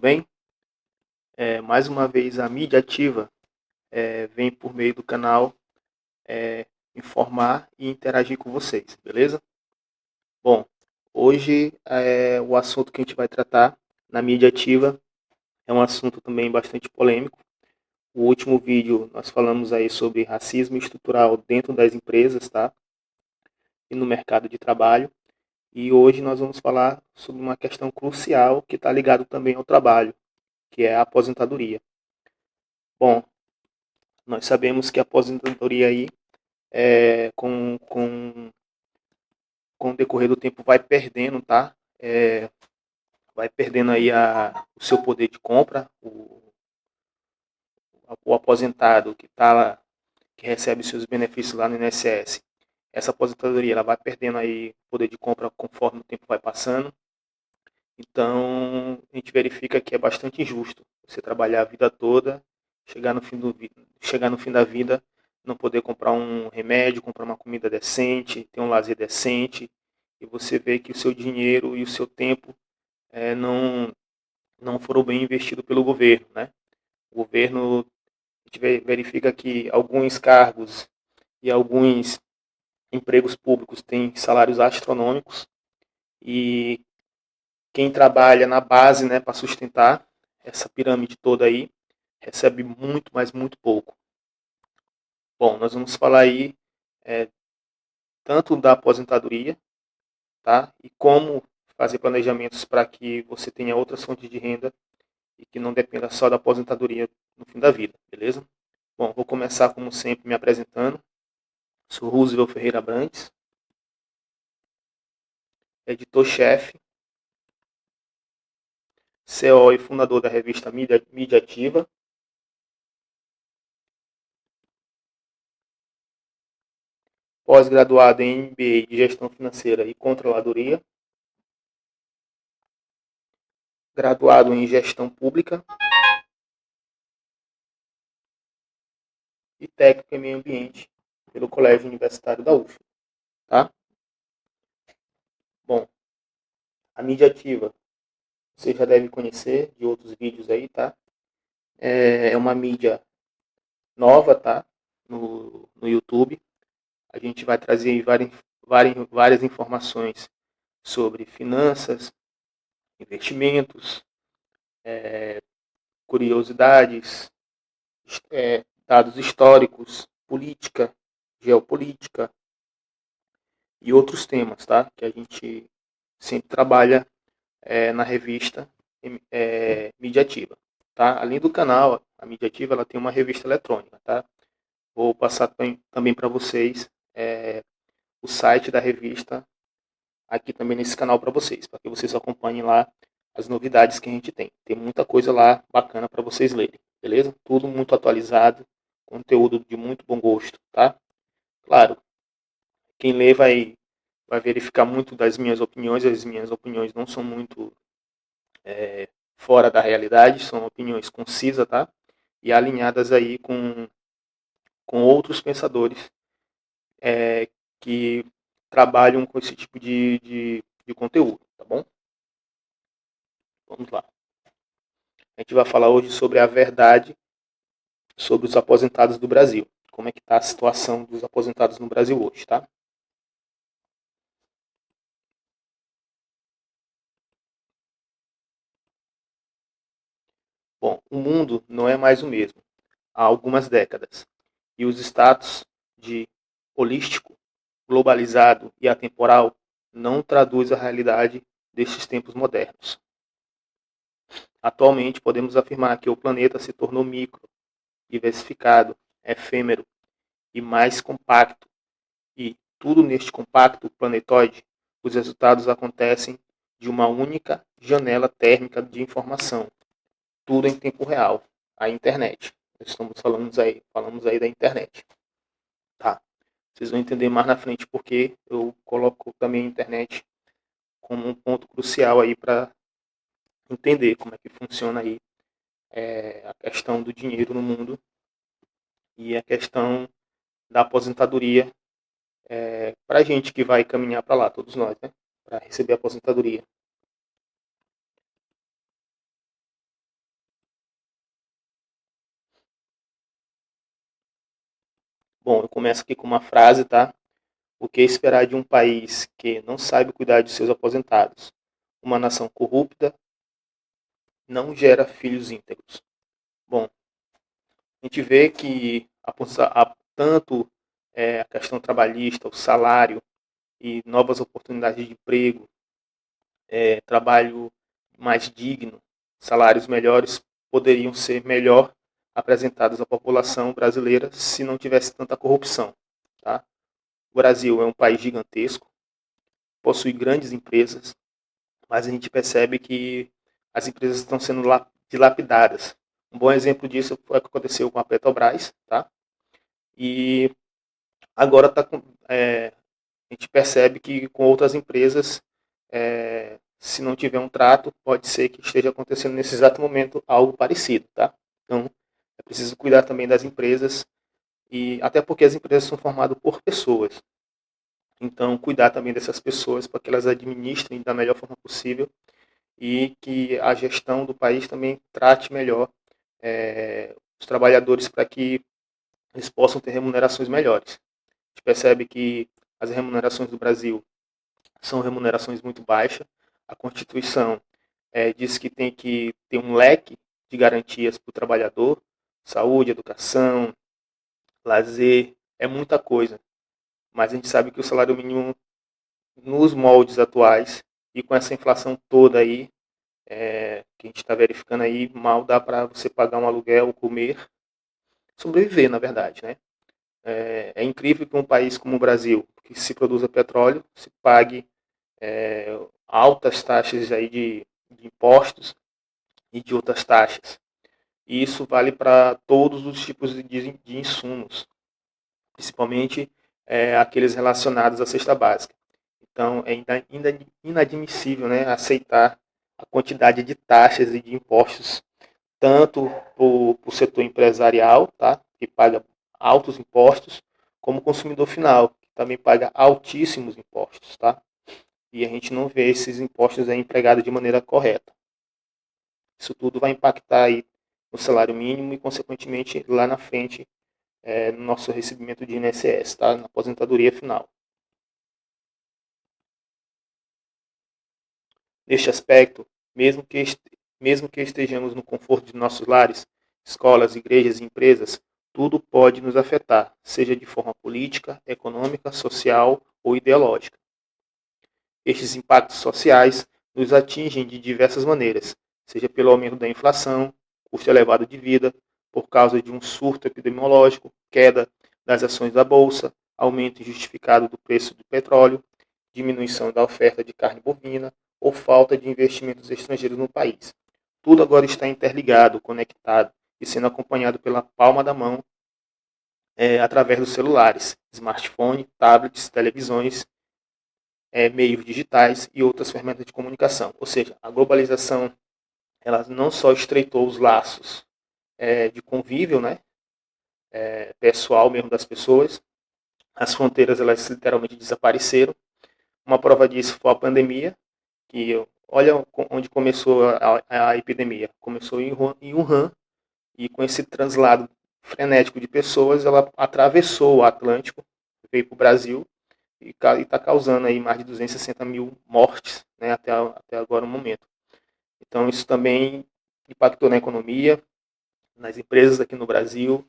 bem? Mais uma vez a mídia ativa vem por meio do canal informar e interagir com vocês, beleza? Bom, hoje o assunto que a gente vai tratar na mídia ativa é um assunto também bastante polêmico. O último vídeo nós falamos aí sobre racismo estrutural dentro das empresas, tá? E no mercado de trabalho. E hoje nós vamos falar sobre uma questão crucial que está ligado também ao trabalho, que é a aposentadoria. Bom, nós sabemos que a aposentadoria aí, com o decorrer do tempo, vai perdendo, tá? Vai perdendo aí o seu poder de compra. O aposentado que recebe seus benefícios lá no INSS, essa aposentadoria ela vai perdendo aí poder de compra conforme o tempo vai passando. Então, a gente verifica que é bastante injusto você trabalhar a vida toda, chegar no fim da vida, não poder comprar um remédio, comprar uma comida decente, ter um lazer decente, e você vê que o seu dinheiro e o seu tempo não foram bem investidos pelo governo, né? O governo, a gente verifica que alguns cargos e alguns empregos públicos têm salários astronômicos, e quem trabalha na base, né, para sustentar essa pirâmide toda aí, recebe muito, mas muito pouco. Bom, nós vamos falar aí tanto da aposentadoria, tá? E como fazer planejamentos para que você tenha outras fontes de renda e que não dependa só da aposentadoria no fim da vida, beleza? Bom, vou começar como sempre me apresentando. Sou Roosevelt Ferreira Brantes, editor-chefe, CEO e fundador da revista Mídia Ativa, pós-graduado em MBA de Gestão Financeira e Controladoria, graduado em Gestão Pública e técnico em Meio Ambiente pelo Colégio Universitário da UF. Tá? Bom, a mídia ativa você já deve conhecer de outros vídeos aí, tá? É uma mídia nova, tá? No YouTube. A gente vai trazer várias informações sobre finanças, investimentos, curiosidades, dados históricos, política, geopolítica e outros temas, tá? Que a gente sempre trabalha na revista Mídia Ativa. Tá? Além do canal, a Mídia Ativa ela tem uma revista eletrônica. Tá? Vou passar também para vocês o site da revista aqui também nesse canal para vocês, para que vocês acompanhem lá as novidades que a gente tem. Tem muita coisa lá bacana para vocês lerem, beleza? Tudo muito atualizado, conteúdo de muito bom gosto, tá? Claro, quem lê vai verificar muito das minhas opiniões, as minhas opiniões não são muito fora da realidade, são opiniões concisas, tá? E alinhadas aí com outros pensadores que trabalham com esse tipo de conteúdo, tá bom? Vamos lá. A gente vai falar hoje sobre a verdade sobre os aposentados do Brasil. Como é que está a situação dos aposentados no Brasil hoje, tá? Bom, o mundo não é mais o mesmo há algumas décadas. E os status de holístico, globalizado e atemporal não traduz a realidade destes tempos modernos. Atualmente, podemos afirmar que o planeta se tornou micro, diversificado, efêmero e mais compacto. E tudo neste compacto planetoide, os resultados acontecem de uma única janela térmica de informação. Tudo em tempo real, a internet. Estamos falamos aí da internet. Tá? Vocês vão entender mais na frente porque eu coloco também a internet como um ponto crucial aí para entender como é que funciona aí a questão do dinheiro no mundo e a questão da aposentadoria para a gente que vai caminhar para lá, todos nós, né? Para receber a aposentadoria. Bom, eu começo aqui com uma frase, tá? O que esperar de um país que não sabe cuidar de seus aposentados? Uma nação corrupta não gera filhos íntegros. Bom, a gente vê que tanto a questão trabalhista, o salário e novas oportunidades de emprego, trabalho mais digno, salários melhores poderiam ser melhor apresentados à população brasileira se não tivesse tanta corrupção. Tá? O Brasil é um país gigantesco, possui grandes empresas, mas a gente percebe que as empresas estão sendo dilapidadas. Um bom exemplo disso foi o que aconteceu com a Petrobras, tá? E agora a gente percebe que com outras empresas, se não tiver um trato, pode ser que esteja acontecendo nesse exato momento algo parecido, tá? Então, é preciso cuidar também das empresas, e até porque as empresas são formadas por pessoas. Então, cuidar também dessas pessoas para que elas administrem da melhor forma possível e que a gestão do país também trate melhor os trabalhadores para que eles possam ter remunerações melhores. A gente percebe que as remunerações do Brasil são remunerações muito baixas. A Constituição diz que tem que ter um leque de garantias para o trabalhador, saúde, educação, lazer, é muita coisa. Mas a gente sabe que o salário mínimo, nos moldes atuais, e com essa inflação toda aí, que a gente está verificando aí, mal dá para você pagar um aluguel, comer, sobreviver, na verdade, né? É incrível que um país como o Brasil, que se produza petróleo, se pague altas taxas aí de impostos e de outras taxas. E isso vale para todos os tipos de insumos, principalmente aqueles relacionados à cesta básica. Então, é inadmissível, né, aceitar a quantidade de taxas e de impostos, tanto para o setor empresarial, tá, que paga altos impostos, como o consumidor final, que também paga altíssimos impostos. Tá? E a gente não vê esses impostos aí empregados de maneira correta. Isso tudo vai impactar aí no salário mínimo e, consequentemente, lá na frente, no nosso recebimento de INSS, tá? Na aposentadoria final. Neste aspecto, mesmo que estejamos no conforto de nossos lares, escolas, igrejas e empresas, tudo pode nos afetar, seja de forma política, econômica, social ou ideológica. Estes impactos sociais nos atingem de diversas maneiras, seja pelo aumento da inflação, custo elevado de vida, por causa de um surto epidemiológico, queda das ações da bolsa, aumento injustificado do preço do petróleo, diminuição da oferta de carne bovina ou falta de investimentos estrangeiros no país. Tudo agora está interligado, conectado e sendo acompanhado pela palma da mão através dos celulares, smartphones, tablets, televisões, meios digitais e outras ferramentas de comunicação. Ou seja, a globalização ela não só estreitou os laços de convívio, né, pessoal mesmo das pessoas, as fronteiras elas literalmente desapareceram. Uma prova disso foi a pandemia, que olha onde começou a epidemia. Começou em Wuhan, e com esse translado frenético de pessoas, ela atravessou o Atlântico, veio para o Brasil, e está causando aí mais de 260 mil mortes, né, até agora no momento. Então isso também impactou na economia, nas empresas aqui no Brasil,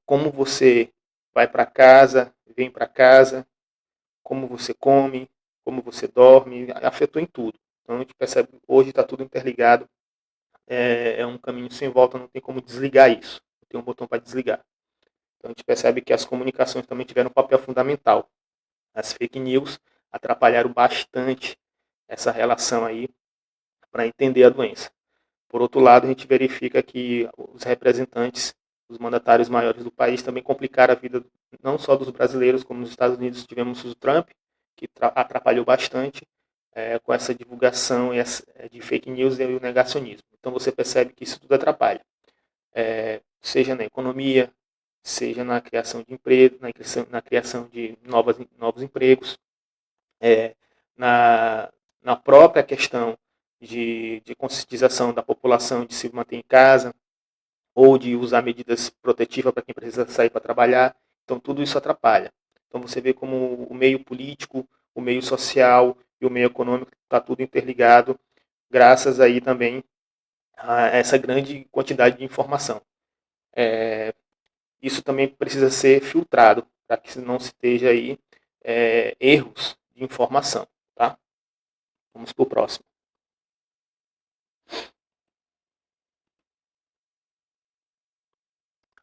como você vai para casa, vem para casa, como você come, como você dorme, afetou em tudo. Então a gente percebe que hoje está tudo interligado, é um caminho sem volta, não tem como desligar isso, não tem um botão para desligar. Então a gente percebe que as comunicações também tiveram um papel fundamental. As fake news atrapalharam bastante essa relação aí para entender a doença. Por outro lado, a gente verifica que os representantes, os mandatários maiores do país também complicaram a vida não só dos brasileiros, como nos Estados Unidos tivemos o Trump, que atrapalhou bastante com essa divulgação de fake news e o negacionismo. Então você percebe que isso tudo atrapalha, seja na economia, seja na criação de emprego, na criação de novos empregos, na própria questão de conscientização da população de se manter em casa ou de usar medidas protetivas para quem precisa sair para trabalhar. Então, tudo isso atrapalha. Então, você vê como o meio político, o meio social e o meio econômico está tudo interligado, graças aí também a essa grande quantidade de informação. Isso também precisa ser filtrado para que não se esteja aí erros de informação, tá? Vamos para o próximo.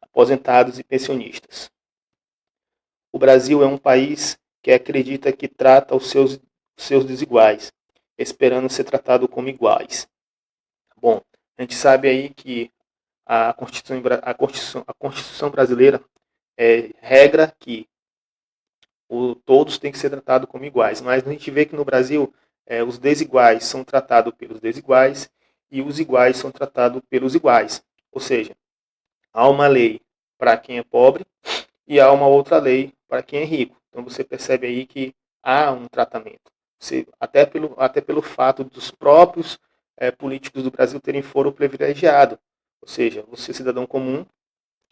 Aposentados e pensionistas. O Brasil é um país que acredita que trata os seus desiguais, esperando ser tratado como iguais. Bom, a gente sabe aí que a Constituição brasileira regra que todos têm que ser tratados como iguais, mas a gente vê que no Brasil os desiguais são tratados pelos desiguais e os iguais são tratados pelos iguais. Ou seja, há uma lei para quem é pobre e há uma outra lei para quem é rico. Então você percebe aí que há um tratamento. Até pelo fato dos próprios políticos do Brasil terem foro privilegiado. Ou seja, você, cidadão comum,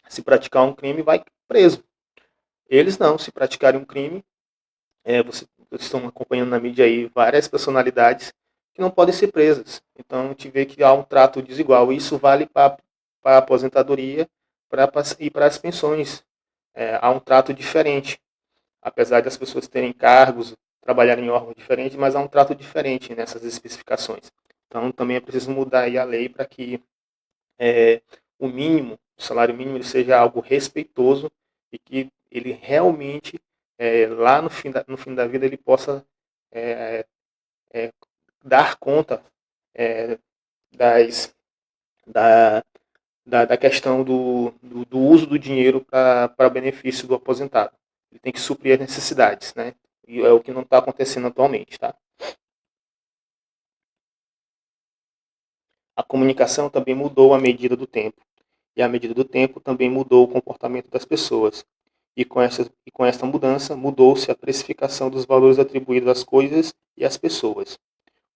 se praticar um crime, vai preso. Eles não, se praticarem um crime, vocês estão acompanhando na mídia aí várias personalidades que não podem ser presas. Então a gente vê que há um trato desigual. Isso vale para a aposentadoria e para as pensões. Há um trato diferente. Apesar de as pessoas terem cargos, trabalharem em órgãos diferentes, mas há um trato diferente nessas especificações. Então também é preciso mudar aí a lei para que o mínimo, o salário mínimo, ele seja algo respeitoso e que ele realmente, lá no fim da vida, ele possa é, é, dar conta é, das, da, da questão do uso do dinheiro para benefício do aposentado. Ele tem que suprir as necessidades, né? E é o que não está acontecendo atualmente, tá? A comunicação também mudou à medida do tempo. E à medida do tempo também mudou o comportamento das pessoas. E com esta mudança, mudou-se a precificação dos valores atribuídos às coisas e às pessoas.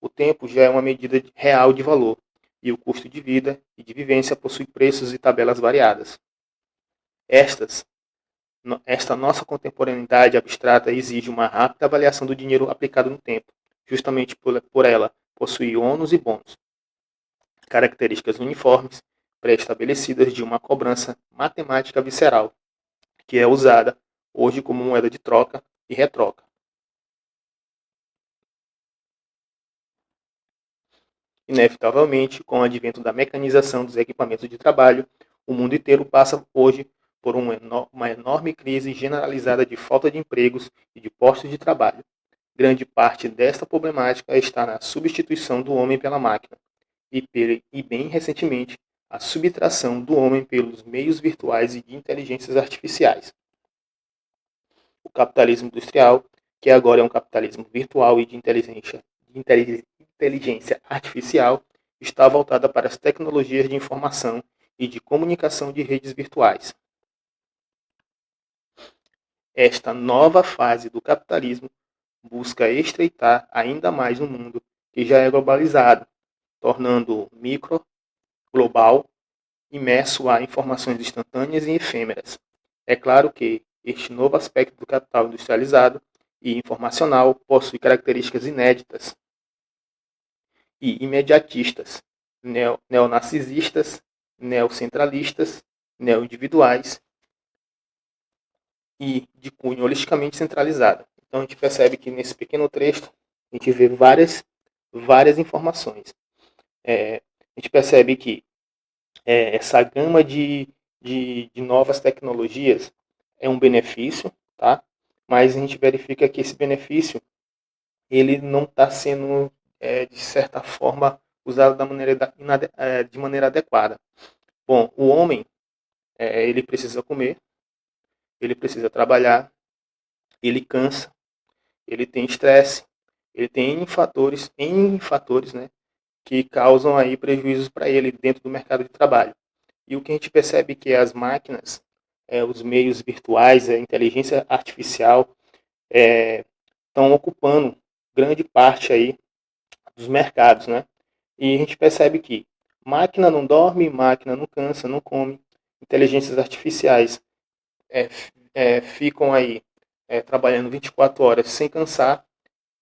O tempo já é uma medida real de valor, e o custo de vida e de vivência possui preços e tabelas variadas. Estas, esta nossa contemporaneidade abstrata exige uma rápida avaliação do dinheiro aplicado no tempo, justamente por ela possuir ônus e bônus, características uniformes, pré-estabelecidas de uma cobrança matemática visceral, que é usada hoje como moeda de troca e retroca. Inevitavelmente, com o advento da mecanização dos equipamentos de trabalho, o mundo inteiro passa hoje por uma enorme crise generalizada de falta de empregos e de postos de trabalho. Grande parte desta problemática está na substituição do homem pela máquina e bem recentemente, a subtração do homem pelos meios virtuais e de inteligências artificiais. O capitalismo industrial, que agora é um capitalismo virtual e de inteligência artificial, está voltada para as tecnologias de informação e de comunicação de redes virtuais. Esta nova fase do capitalismo busca estreitar ainda mais um mundo que já é globalizado, tornando-o micro, global, imerso a informações instantâneas e efêmeras. É claro que este novo aspecto do capital industrializado e informacional possui características inéditas e imediatistas, neonarcisistas, neocentralistas, neoindividuais e de cunho holisticamente centralizado. Então a gente percebe que nesse pequeno trecho a gente vê várias informações. A gente percebe que essa gama de novas tecnologias é um benefício, tá? Mas a gente verifica que esse benefício ele não está sendo, de certa forma, usado de maneira adequada. Bom, o homem, ele precisa comer, ele precisa trabalhar, ele cansa, ele tem estresse, ele tem N fatores, né, que causam aí prejuízos para ele dentro do mercado de trabalho. E o que a gente percebe é que as máquinas, os meios virtuais, a inteligência artificial estão ocupando grande parte aí dos mercados, né? E a gente percebe que máquina não dorme, máquina não cansa, não come. Inteligências artificiais ficam aí trabalhando 24 horas sem cansar,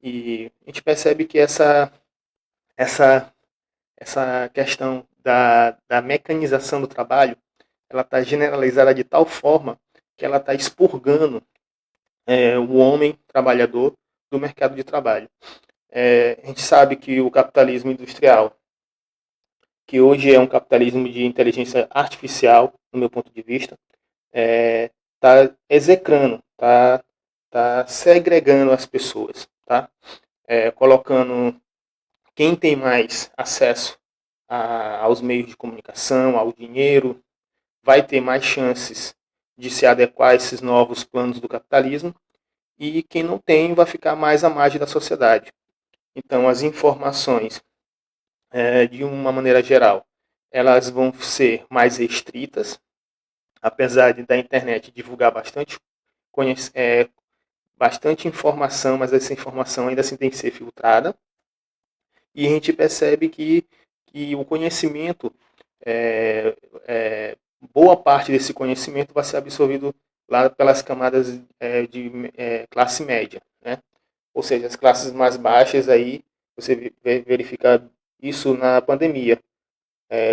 e a gente percebe que essa, essa questão da mecanização do trabalho, ela está generalizada de tal forma que ela está expurgando o homem trabalhador do mercado de trabalho. A gente sabe que o capitalismo industrial, que hoje é um capitalismo de inteligência artificial, no meu ponto de vista, está execrando, está segregando as pessoas, tá? Colocando quem tem mais acesso aos meios de comunicação, ao dinheiro, vai ter mais chances de se adequar a esses novos planos do capitalismo, e quem não tem vai ficar mais à margem da sociedade. Então, as informações, de uma maneira geral, elas vão ser mais restritas, apesar da internet divulgar bastante informação, mas essa informação ainda assim tem que ser filtrada. E a gente percebe que o conhecimento, é, boa parte desse conhecimento vai ser absorvido lá pelas camadas de classe média, né? Ou seja, as classes mais baixas aí, você verifica isso na pandemia.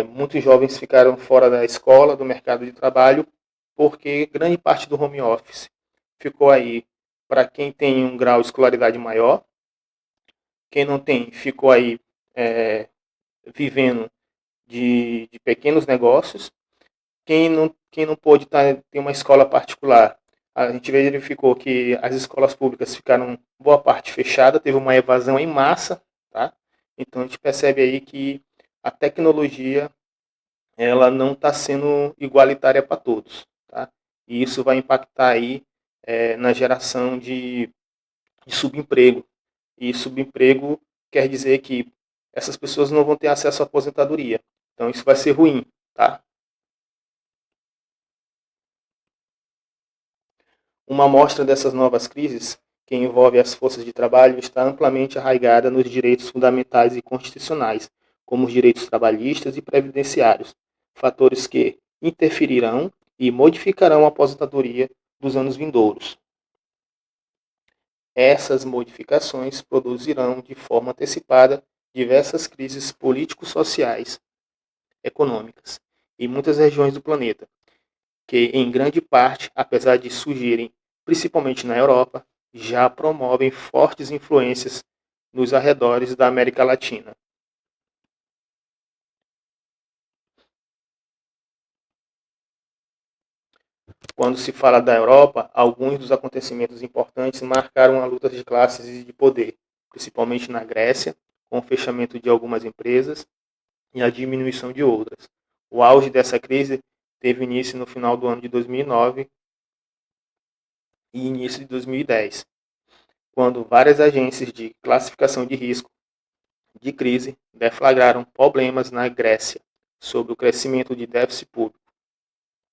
Muitos jovens ficaram fora da escola, do mercado de trabalho, porque grande parte do home office ficou aí para quem tem um grau de escolaridade maior, quem não tem ficou aí é, vivendo de pequenos negócios, quem não pôde ter uma escola particular. A gente verificou que as escolas públicas ficaram boa parte fechada, teve uma evasão em massa, tá? Então a gente percebe aí que a tecnologia, ela não está sendo igualitária para todos, tá? E isso vai impactar aí na geração de subemprego. E subemprego quer dizer que essas pessoas não vão ter acesso à aposentadoria. Então isso vai ser ruim, tá? Uma amostra dessas novas crises, que envolve as forças de trabalho, está amplamente arraigada nos direitos fundamentais e constitucionais, como os direitos trabalhistas e previdenciários, fatores que interferirão e modificarão a aposentadoria dos anos vindouros. Essas modificações produzirão de forma antecipada diversas crises político-sociais, econômicas, em muitas regiões do planeta, que, em grande parte, apesar de surgirem principalmente na Europa, já promovem fortes influências nos arredores da América Latina. Quando se fala da Europa, alguns dos acontecimentos importantes marcaram a luta de classes e de poder, principalmente na Grécia, com o fechamento de algumas empresas e a diminuição de outras. O auge dessa crise teve início no final do ano de 2009 e início de 2010, quando várias agências de classificação de risco de crise deflagraram problemas na Grécia sobre o crescimento de déficit público,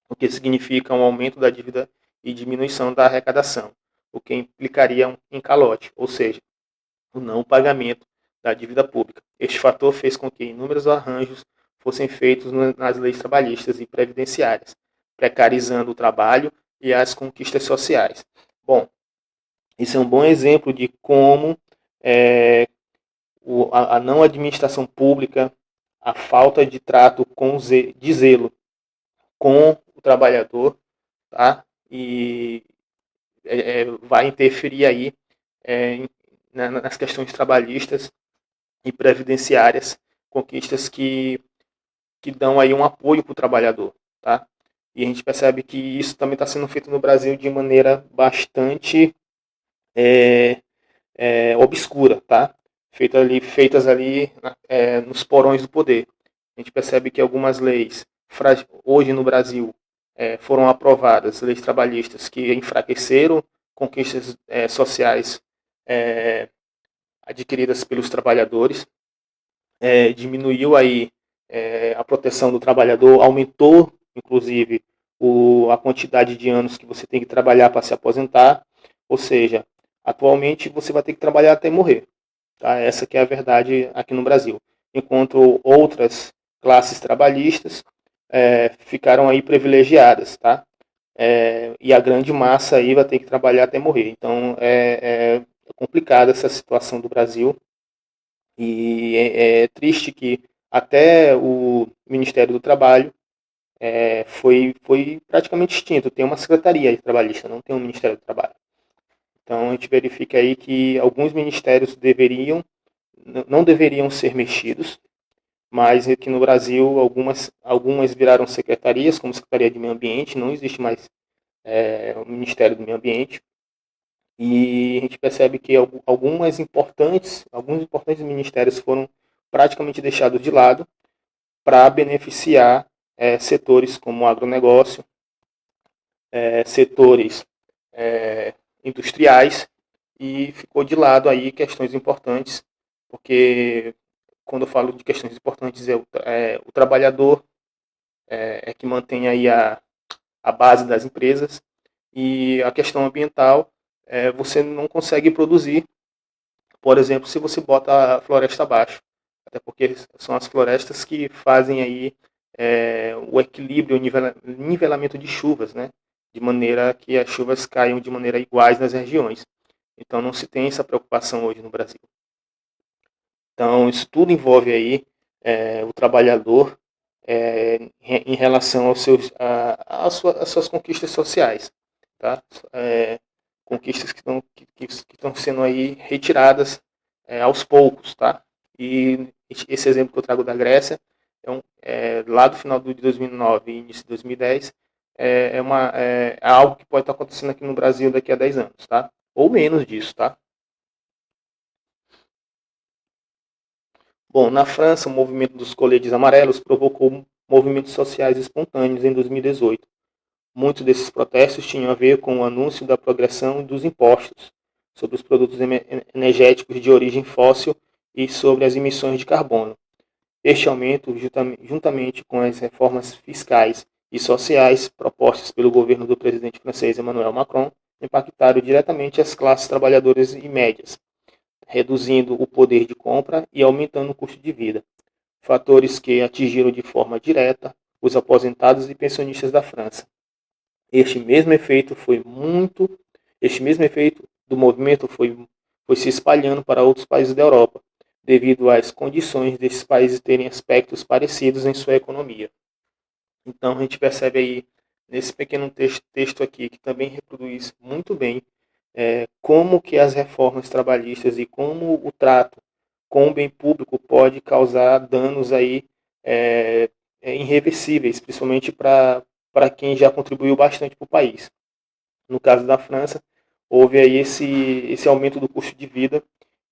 o que significa um aumento da dívida e diminuição da arrecadação, o que implicaria em calote, ou seja, o não pagamento da dívida pública. Este fator fez com que inúmeros arranjos fossem feitos nas leis trabalhistas e previdenciárias, precarizando o trabalho e as conquistas sociais. Bom, isso é um bom exemplo de como a não administração pública, a falta de trato de zelo com o trabalhador, tá? E vai interferir aí nas questões trabalhistas e previdenciárias, conquistas que dão aí um apoio para o trabalhador, tá? E a gente percebe que isso também está sendo feito no Brasil de maneira bastante obscura, tá? Feitas ali nos porões do poder. A gente percebe que algumas leis, hoje no Brasil, foram aprovadas, leis trabalhistas que enfraqueceram conquistas sociais adquiridas pelos trabalhadores, diminuiu aí a proteção do trabalhador, aumentou, inclusive, a quantidade de anos que você tem que trabalhar para se aposentar, ou seja, atualmente você vai ter que trabalhar até morrer. Tá? Essa que é a verdade aqui no Brasil. Enquanto outras classes trabalhistas ficaram aí privilegiadas, tá? e a grande massa aí vai ter que trabalhar até morrer. Então é complicada essa situação do Brasil e é triste que até o Ministério do Trabalho foi praticamente extinto. Tem uma secretaria de trabalhista, não tem um Ministério do Trabalho. Então a gente verifica aí que alguns ministérios não deveriam ser mexidos, mas aqui no Brasil algumas viraram secretarias, como Secretaria de Meio Ambiente, não existe mais o Ministério do Meio Ambiente, e a gente percebe que alguns importantes ministérios foram praticamente deixados de lado para beneficiar setores como o agronegócio, setores industriais, e ficou de lado aí questões importantes, porque quando eu falo de questões importantes o trabalhador que mantém aí a base das empresas, e a questão ambiental, você não consegue produzir, por exemplo, se você bota a floresta abaixo, até porque são as florestas que fazem aí o equilíbrio, o nivelamento de chuvas, né? De maneira que as chuvas caiam de maneira iguais nas regiões. Então não se tem essa preocupação hoje no Brasil. Então isso tudo envolve aí o trabalhador em relação às suas conquistas sociais, tá? Conquistas que estão sendo aí retiradas aos poucos, tá? E esse exemplo que eu trago da Grécia, lá do final de 2009 e início de 2010, é algo que pode estar acontecendo aqui no Brasil daqui a 10 anos, tá? Ou menos disso, tá? Bom, na França, o movimento dos coletes amarelos provocou movimentos sociais espontâneos em 2018. Muitos desses protestos tinham a ver com o anúncio da progressão dos impostos sobre os produtos energéticos de origem fóssil e sobre as emissões de carbono. Este aumento, juntamente com as reformas fiscais e sociais propostas pelo governo do presidente francês Emmanuel Macron, impactaram diretamente as classes trabalhadoras e médias, reduzindo o poder de compra e aumentando o custo de vida, fatores que atingiram de forma direta os aposentados e pensionistas da França. Este mesmo efeito foi muito, este mesmo efeito do movimento foi se espalhando para outros países da Europa, devido às condições desses países terem aspectos parecidos em sua economia. Então a gente percebe aí nesse pequeno texto aqui que também reproduz muito bem como que as reformas trabalhistas e como o trato com o bem público pode causar danos aí irreversíveis, principalmente para quem já contribuiu bastante para o país. No caso da França, houve aí esse aumento do custo de vida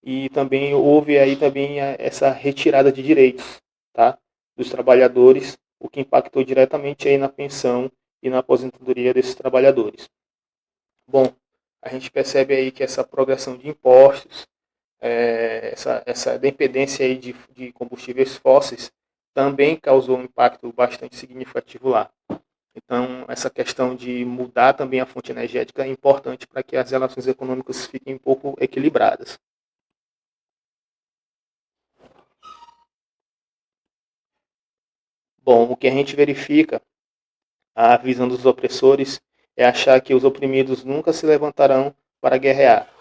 e também houve aí também essa retirada de direitos, tá, dos trabalhadores, o que impactou diretamente aí na pensão e na aposentadoria desses trabalhadores. Bom, a gente percebe aí que essa progressão de impostos, essa dependência aí de combustíveis fósseis também causou um impacto bastante significativo lá. Então, essa questão de mudar também a fonte energética é importante para que as relações econômicas fiquem um pouco equilibradas. Bom, o que a gente verifica, a visão dos opressores, é achar que os oprimidos nunca se levantarão para guerrear.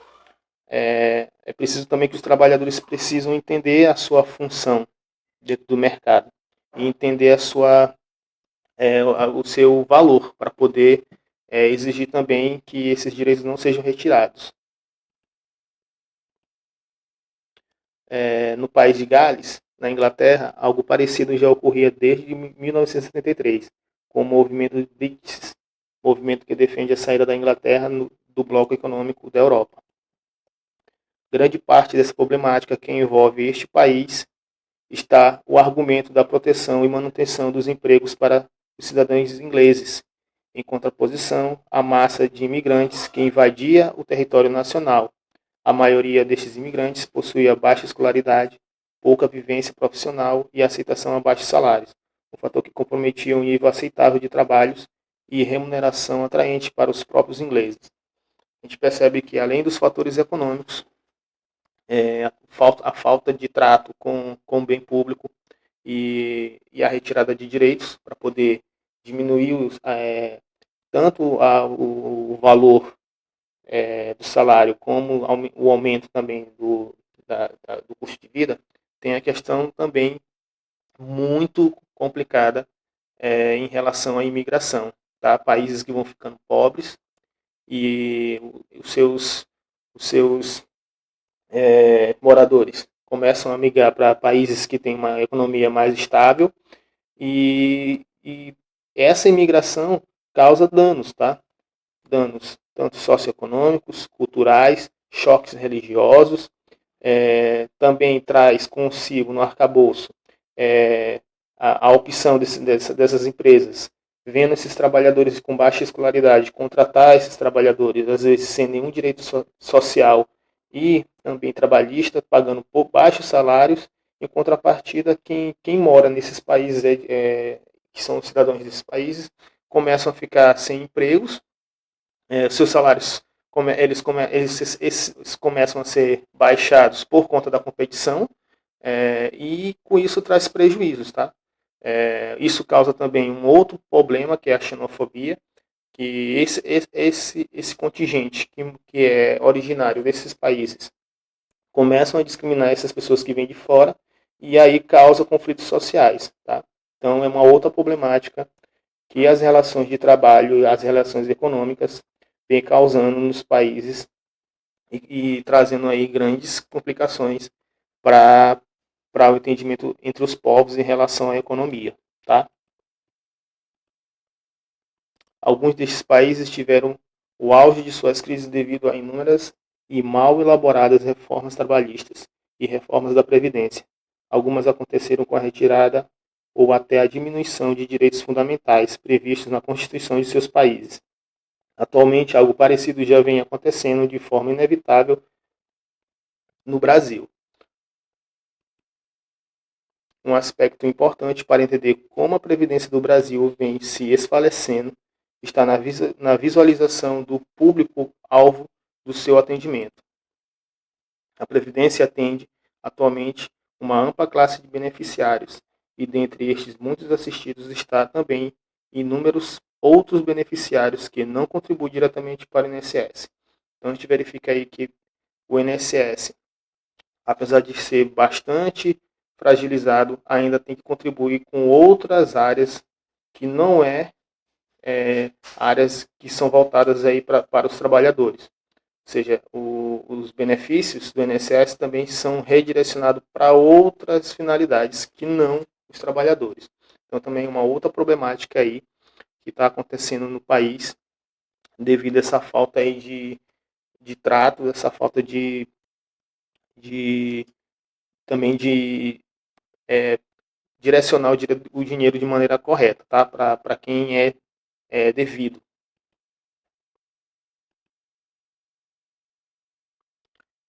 É preciso também que os trabalhadores precisam entender a sua função dentro do mercado e entender o seu valor para poder exigir também que esses direitos não sejam retirados. No país de Gales, na Inglaterra, algo parecido já ocorria desde 1973, com o movimento Brexit, movimento que defende a saída da Inglaterra do bloco econômico da Europa. Grande parte dessa problemática que envolve este país está o argumento da proteção e manutenção dos empregos para os cidadãos ingleses, em contraposição à massa de imigrantes que invadia o território nacional. A maioria destes imigrantes possuía baixa escolaridade, pouca vivência profissional e aceitação a baixos salários, um fator que comprometia um nível aceitável de trabalhos e remuneração atraente para os próprios ingleses. A gente percebe que, além dos fatores econômicos, a falta de trato com o bem público e a retirada de direitos para poder diminuir tanto o valor do salário como o aumento também do custo de vida, tem a questão também muito complicada em relação à imigração. Tá? Países que vão ficando pobres e os seus moradores começam a migrar para países que têm uma economia mais estável e essa imigração causa danos, tá? Danos tanto socioeconômicos, culturais, choques religiosos, também traz consigo no arcabouço a opção dessas empresas, vendo esses trabalhadores com baixa escolaridade, contratar esses trabalhadores, às vezes sem nenhum direito social e também trabalhista, pagando por baixos salários, em contrapartida, quem mora nesses países, que são os cidadãos desses países, começam a ficar sem empregos, seus salários eles começam a ser baixados por conta da competição, e com isso traz prejuízos, tá? Isso causa também um outro problema, que é a xenofobia, que esse contingente que é originário desses países começam a discriminar essas pessoas que vêm de fora e aí causa conflitos sociais, tá? Então é uma outra problemática que as relações de trabalho e as relações econômicas vêm causando nos países e trazendo aí grandes complicações para o entendimento entre os povos em relação à economia, tá? Alguns destes países tiveram o auge de suas crises devido a inúmeras e mal elaboradas reformas trabalhistas e reformas da Previdência. Algumas aconteceram com a retirada ou até a diminuição de direitos fundamentais previstos na Constituição de seus países. Atualmente, algo parecido já vem acontecendo de forma inevitável no Brasil. Um aspecto importante para entender como a Previdência do Brasil vem se esfalecendo está na visualização do público-alvo do seu atendimento. A Previdência atende, atualmente, uma ampla classe de beneficiários, e dentre estes muitos assistidos está também inúmeros outros beneficiários que não contribuem diretamente para o INSS. Então a gente verifica aí que o INSS, apesar de ser bastante fragilizado, ainda tem que contribuir com outras áreas que não áreas que são voltadas aí para os trabalhadores. Ou seja, os benefícios do INSS também são redirecionados para outras finalidades que não os trabalhadores. Então também uma outra problemática aí que está acontecendo no país devido a essa falta aí de trato, essa falta de também de direcionar o dinheiro de maneira correta, tá? Para quem é devido.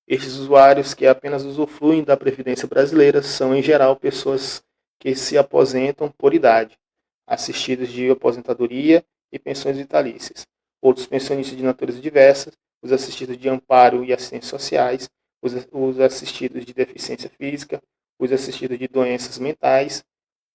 Estes usuários que apenas usufruem da Previdência brasileira são, em geral, pessoas que se aposentam por idade, assistidos de aposentadoria e pensões vitalícias, outros pensionistas de natureza diversa, os assistidos de amparo e assistências sociais, os assistidos de deficiência física, os assistidos de doenças mentais,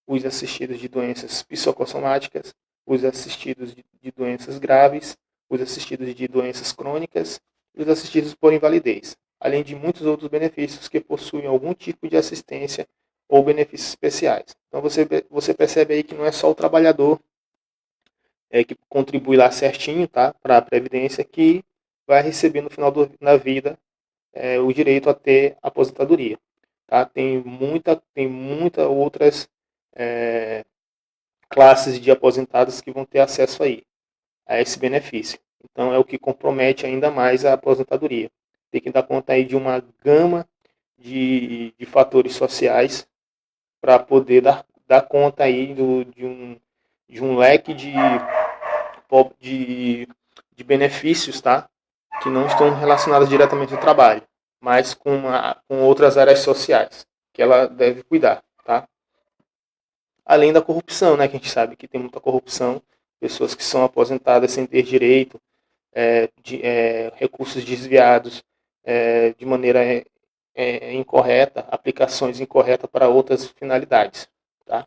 os assistidos de doenças psicossomáticas, os assistidos de doenças graves, os assistidos de doenças crônicas e os assistidos por invalidez, além de muitos outros benefícios que possuem algum tipo de assistência ou benefícios especiais. Então você percebe aí que não é só o trabalhador que contribui lá certinho, tá, para a Previdência, que vai receber no final da vida o direito a ter aposentadoria. Tá? Tem muita outras classes de aposentados que vão ter acesso aí, a esse benefício. Então é o que compromete ainda mais a aposentadoria. Tem que dar conta aí de uma gama de fatores sociais para poder dar conta aí de um leque de benefícios, tá? Que não estão relacionados diretamente ao trabalho, mas com outras áreas sociais que ela deve cuidar, tá? Além da corrupção, né? Que a gente sabe que tem muita corrupção, pessoas que são aposentadas sem ter direito, recursos desviados de maneira incorreta, aplicações incorretas para outras finalidades. Tá?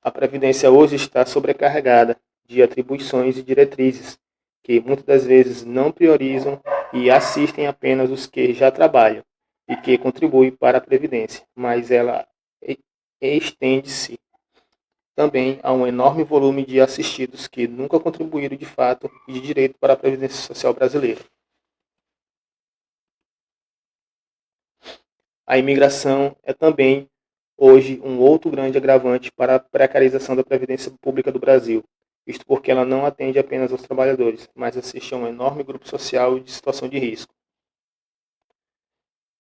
A Previdência hoje está sobrecarregada de atribuições e diretrizes, que muitas das vezes não priorizam e assistem apenas os que já trabalham e que contribuem para a Previdência, mas ela estende-se também a um enorme volume de assistidos que nunca contribuíram de fato e de direito para a Previdência Social brasileira. A imigração é também, hoje, um outro grande agravante para a precarização da Previdência Pública do Brasil, isto porque ela não atende apenas aos trabalhadores, mas assiste a um enorme grupo social de situação de risco.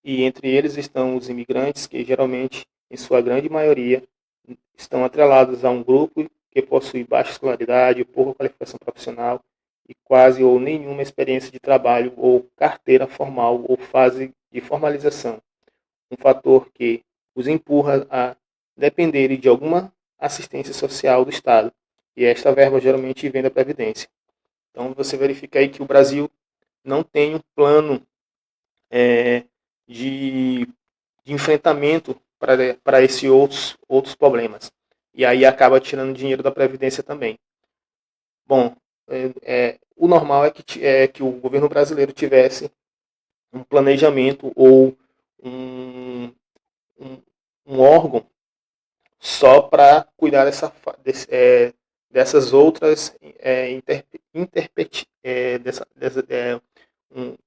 E entre eles estão os imigrantes, que geralmente, em sua grande maioria, estão atrelados a um grupo que possui baixa escolaridade, pouca qualificação profissional e quase ou nenhuma experiência de trabalho ou carteira formal ou fase de formalização, um fator que os empurra a dependerem de alguma assistência social do Estado, e esta verba geralmente vem da Previdência. Então você verifica aí que o Brasil não tem um plano de enfrentamento para esses outros problemas. E aí acaba tirando dinheiro da Previdência também. Bom, o normal é que o governo brasileiro tivesse um planejamento ou um, um, um órgão só para cuidar dessas outras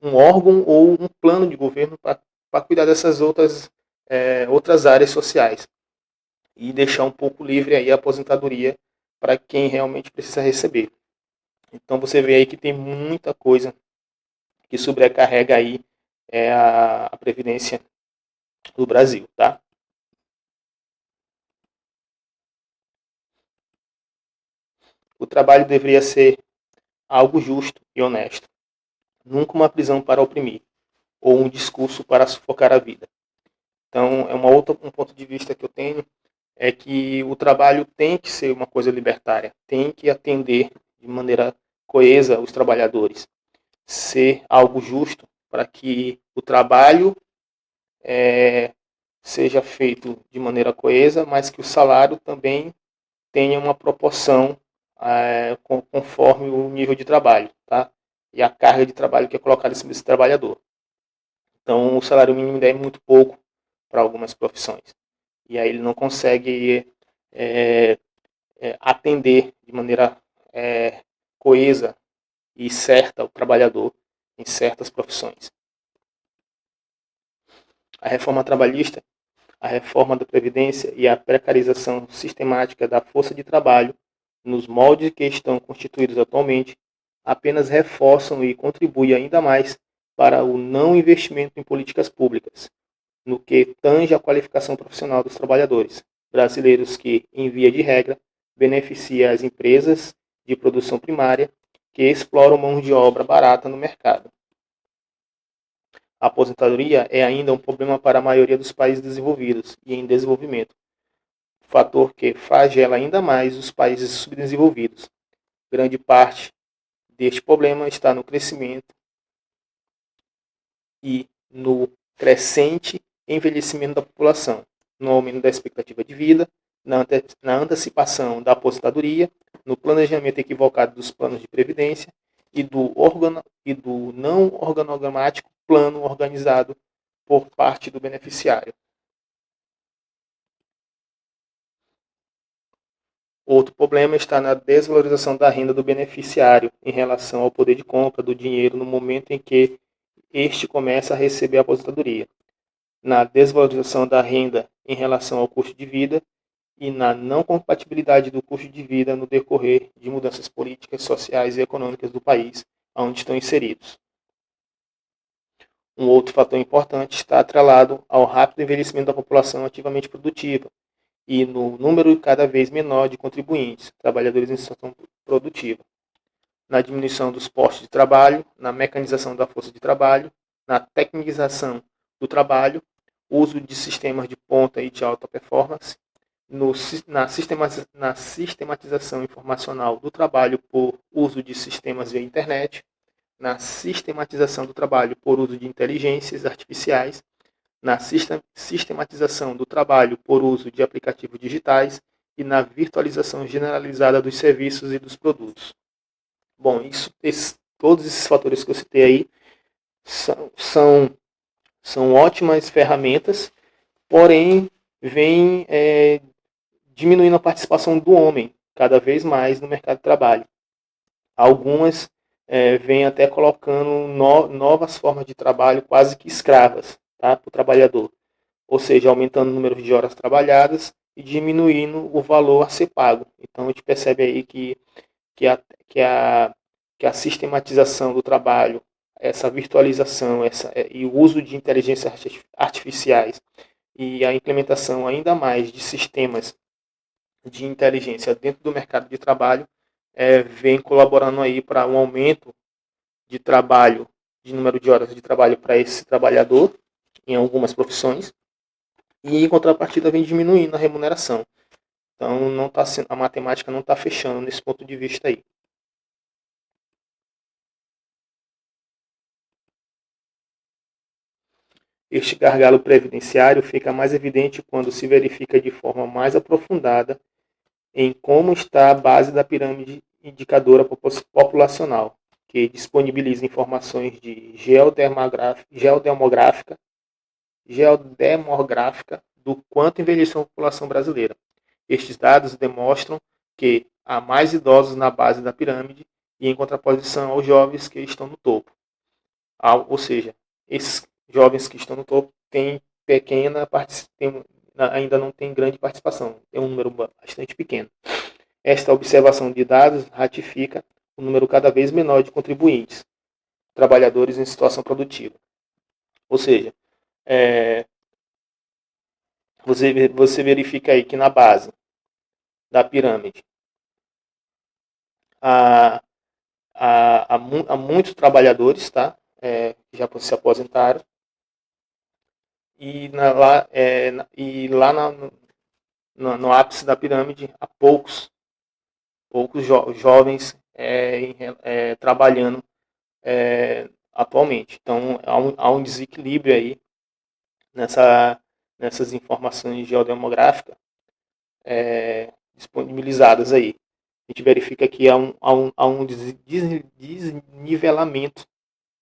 um órgão ou um plano de governo para cuidar dessas outras áreas sociais e deixar um pouco livre aí a aposentadoria para quem realmente precisa receber. Então você vê aí que tem muita coisa que sobrecarrega aí a Previdência do Brasil, tá? O trabalho deveria ser algo justo e honesto, nunca uma prisão para oprimir ou um discurso para sufocar a vida. Então, um ponto de vista que eu tenho é que o trabalho tem que ser uma coisa libertária, tem que atender de maneira coesa os trabalhadores, ser algo justo para que o trabalho seja feito de maneira coesa, mas que o salário também tenha uma proporção conforme o nível de trabalho, tá? E a carga de trabalho que é colocada em cima desse trabalhador. Então, o salário mínimo ainda é muito pouco para algumas profissões. E aí ele não consegue atender de maneira coesa e certa o trabalhador em certas profissões. A reforma trabalhista, a reforma da Previdência e a precarização sistemática da força de trabalho, nos moldes que estão constituídos atualmente, apenas reforçam e contribuem ainda mais para o não investimento em políticas públicas, no que tange a qualificação profissional dos trabalhadores brasileiros que, em via de regra, beneficia as empresas de produção primária que exploram mão de obra barata no mercado. A aposentadoria é ainda um problema para a maioria dos países desenvolvidos e em desenvolvimento, fator que flagela ainda mais os países subdesenvolvidos. Grande parte deste problema está no crescimento e no crescente envelhecimento da população, no aumento da expectativa de vida, na antecipação da aposentadoria, no planejamento equivocado dos planos de previdência e do não organogramático plano organizado por parte do beneficiário. Outro problema está na desvalorização da renda do beneficiário em relação ao poder de compra do dinheiro no momento em que este começa a receber a aposentadoria, na desvalorização da renda em relação ao custo de vida e na não compatibilidade do custo de vida no decorrer de mudanças políticas, sociais e econômicas do país onde estão inseridos. Um outro fator importante está atrelado ao rápido envelhecimento da população ativamente produtiva e no número cada vez menor de contribuintes, trabalhadores em situação produtiva, na diminuição dos postos de trabalho, na mecanização da força de trabalho, na tecnização do trabalho, uso de sistemas de ponta e de alta performance, na sistematização informacional do trabalho por uso de sistemas via internet, na sistematização do trabalho por uso de inteligências artificiais, na sistematização do trabalho por uso de aplicativos digitais e na virtualização generalizada dos serviços e dos produtos. Bom, todos esses fatores que eu citei aí são ótimas ferramentas, porém vêm diminuindo a participação do homem cada vez mais no mercado de trabalho. Algumas vêm até colocando novas formas de trabalho quase que escravas, tá, para o trabalhador. Ou seja, aumentando o número de horas trabalhadas e diminuindo o valor a ser pago. Então a gente percebe aí que a, que a, que a sistematização do trabalho, essa virtualização e o uso de inteligências artificiais e a implementação ainda mais de sistemas de inteligência dentro do mercado de trabalho vem colaborando aí para um aumento de trabalho, de número de horas de trabalho para esse trabalhador em algumas profissões, e em contrapartida vem diminuindo a remuneração. Então não tá a matemática não está fechando nesse ponto de vista aí. Este gargalo previdenciário fica mais evidente quando se verifica de forma mais aprofundada em como está a base da pirâmide indicadora populacional, que disponibiliza informações de geodemográfica do quanto envelheceu a população brasileira. Estes dados demonstram que há mais idosos na base da pirâmide e em contraposição aos jovens que estão no topo. Ou seja, esses jovens que estão no topo têm ainda não têm grande participação, tem um número bastante pequeno. Esta observação de dados ratifica o número cada vez menor de contribuintes, trabalhadores em situação produtiva. Ou seja, você verifica aí que na base da pirâmide há muitos trabalhadores, tá? Que já se aposentaram, e lá no ápice da pirâmide há poucos jovens trabalhando atualmente. Então há um desequilíbrio aí nessas informações geodemográficas disponibilizadas aí. A gente verifica que há um desnivelamento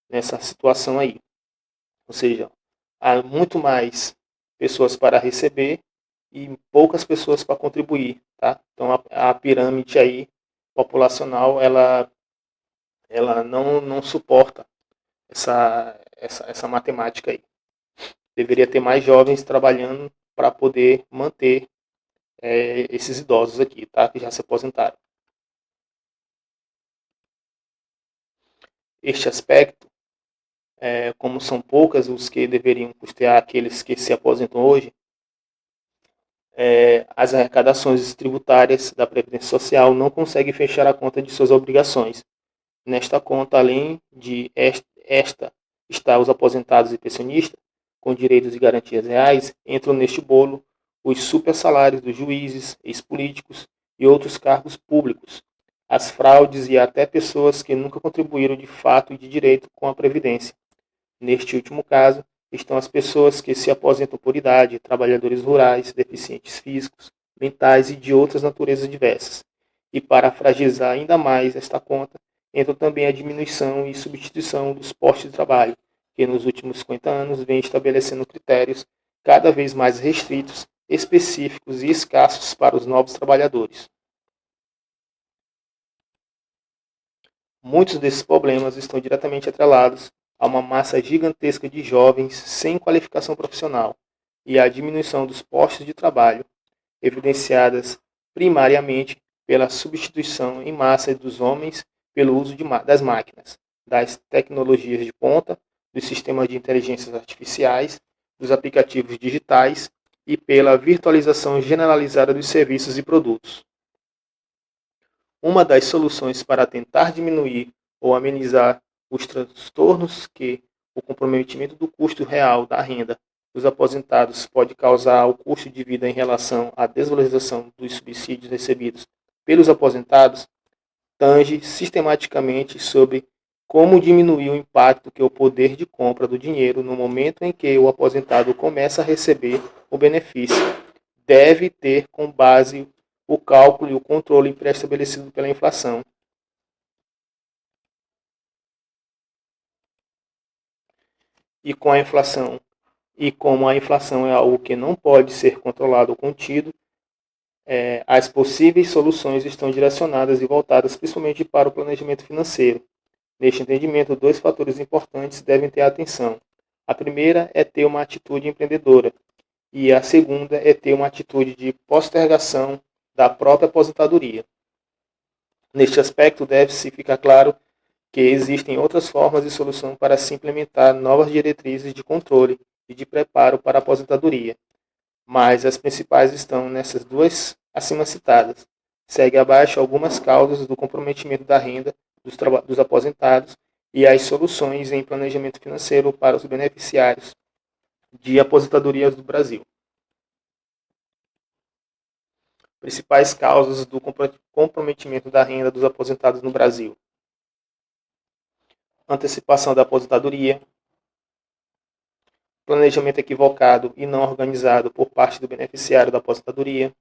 nessa situação aí. Ou seja, há muito mais pessoas para receber e poucas pessoas para contribuir, tá? Então a pirâmide aí populacional ela não suporta essa matemática aí. Deveria ter mais jovens trabalhando para poder manter esses idosos aqui, tá? Que já se aposentaram. Este aspecto, como são poucas os que deveriam custear aqueles que se aposentam hoje, as arrecadações tributárias da Previdência Social não conseguem fechar a conta de suas obrigações. Nesta conta, além de esta estar os aposentados e pensionistas, com direitos e garantias reais, entram neste bolo os supersalários dos juízes, ex-políticos e outros cargos públicos, as fraudes e até pessoas que nunca contribuíram de fato e de direito com a Previdência. Neste último caso, estão as pessoas que se aposentam por idade, trabalhadores rurais, deficientes físicos, mentais e de outras naturezas diversas. E para fragilizar ainda mais esta conta, entra também a diminuição e substituição dos postos de trabalho, que nos últimos 50 anos vem estabelecendo critérios cada vez mais restritos, específicos e escassos para os novos trabalhadores. Muitos desses problemas estão diretamente atrelados a uma massa gigantesca de jovens sem qualificação profissional e à diminuição dos postos de trabalho, evidenciadas primariamente pela substituição em massa dos homens pelo uso das máquinas, das tecnologias de ponta, dos sistemas de inteligências artificiais, dos aplicativos digitais e pela virtualização generalizada dos serviços e produtos. Uma das soluções para tentar diminuir ou amenizar os transtornos que o comprometimento do custo real da renda dos aposentados pode causar ao custo de vida em relação à desvalorização dos subsídios recebidos pelos aposentados, tange sistematicamente sobre como diminuir o impacto que o poder de compra do dinheiro no momento em que o aposentado começa a receber o benefício deve ter como base o cálculo e o controle pré-estabelecido pela inflação. E com a inflação, e como a inflação é algo que não pode ser controlado ou contido, as possíveis soluções estão direcionadas e voltadas principalmente para o planejamento financeiro. Neste entendimento, dois fatores importantes devem ter atenção. A primeira é ter uma atitude empreendedora e a segunda é ter uma atitude de postergação da própria aposentadoria. Neste aspecto, deve-se ficar claro que existem outras formas de solução para se implementar novas diretrizes de controle e de preparo para a aposentadoria, mas as principais estão nessas duas acima citadas. Segue abaixo algumas causas do comprometimento da renda dos aposentados e as soluções em planejamento financeiro para os beneficiários de aposentadorias do Brasil. Principais causas do comprometimento da renda dos aposentados no Brasil: antecipação da aposentadoria, planejamento equivocado e não organizado por parte do beneficiário da aposentadoria,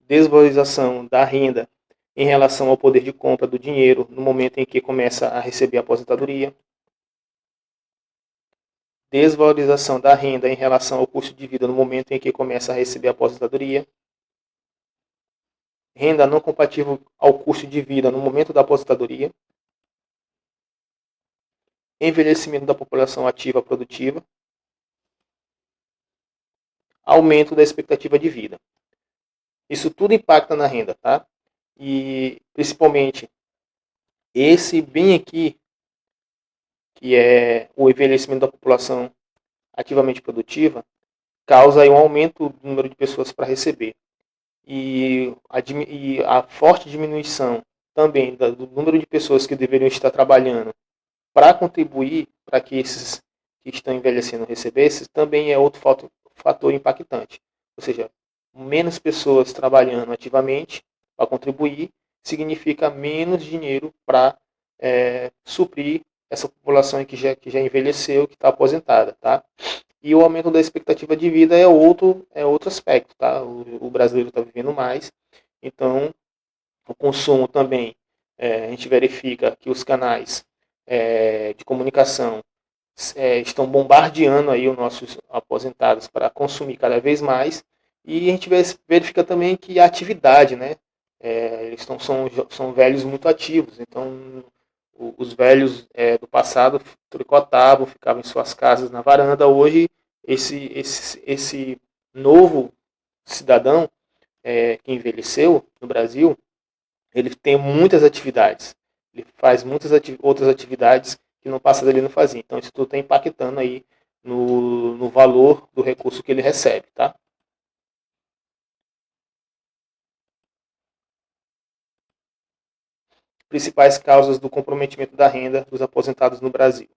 desvalorização da renda em relação ao poder de compra do dinheiro no momento em que começa a receber a aposentadoria, desvalorização da renda em relação ao custo de vida no momento em que começa a receber a aposentadoria, renda não compatível ao custo de vida no momento da aposentadoria, envelhecimento da população ativa produtiva, aumento da expectativa de vida. Isso tudo impacta na renda, tá? E principalmente esse bem aqui, que é o envelhecimento da população ativamente produtiva, causa aí um aumento do número de pessoas para receber. E a forte diminuição também do número de pessoas que deveriam estar trabalhando para contribuir para que esses que estão envelhecendo recebessem, também é outro fator impactante. Ou seja, menos pessoas trabalhando ativamente para contribuir significa menos dinheiro para suprir essa população que já envelheceu, que está aposentada, tá? E o aumento da expectativa de vida é outro aspecto, tá? O brasileiro está vivendo mais, então o consumo também, a gente verifica que os canais de comunicação estão bombardeando aí os nossos aposentados para consumir cada vez mais, e a gente verifica também que a atividade, né? Eles são velhos muito ativos, então os velhos do passado tricotavam, ficavam em suas casas na varanda. Hoje, esse novo cidadão que envelheceu no Brasil, ele tem muitas atividades. Ele faz muitas outras atividades que no passado ele não fazia. Então, isso tudo está impactando aí no valor do recurso que ele recebe, tá? Principais causas do comprometimento da renda dos aposentados no Brasil: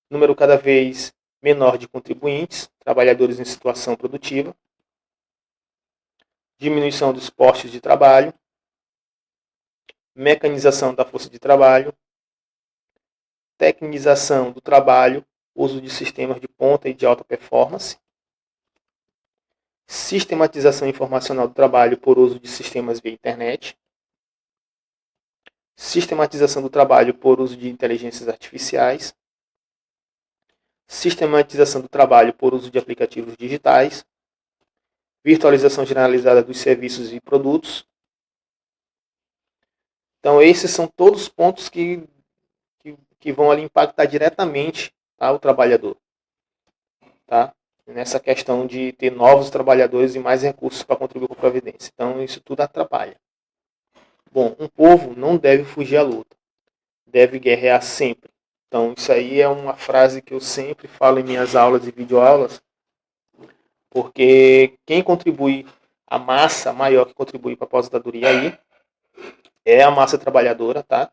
número cada vez menor de contribuintes, trabalhadores em situação produtiva, diminuição dos postos de trabalho, mecanização da força de trabalho, tecnização do trabalho, uso de sistemas de ponta e de alta performance, sistematização informacional do trabalho por uso de sistemas via internet, sistematização do trabalho por uso de inteligências artificiais, sistematização do trabalho por uso de aplicativos digitais, virtualização generalizada dos serviços e produtos. Então, esses são todos os pontos que vão ali impactar diretamente, tá, o trabalhador, tá? Nessa questão de ter novos trabalhadores e mais recursos para contribuir com a Previdência. Então, isso tudo atrapalha. Bom, um povo não deve fugir à luta, deve guerrear sempre. Então, isso aí é uma frase que eu sempre falo em minhas aulas e videoaulas, porque quem contribui, a massa maior que contribui para a aposentadoria aí, é a massa trabalhadora, tá?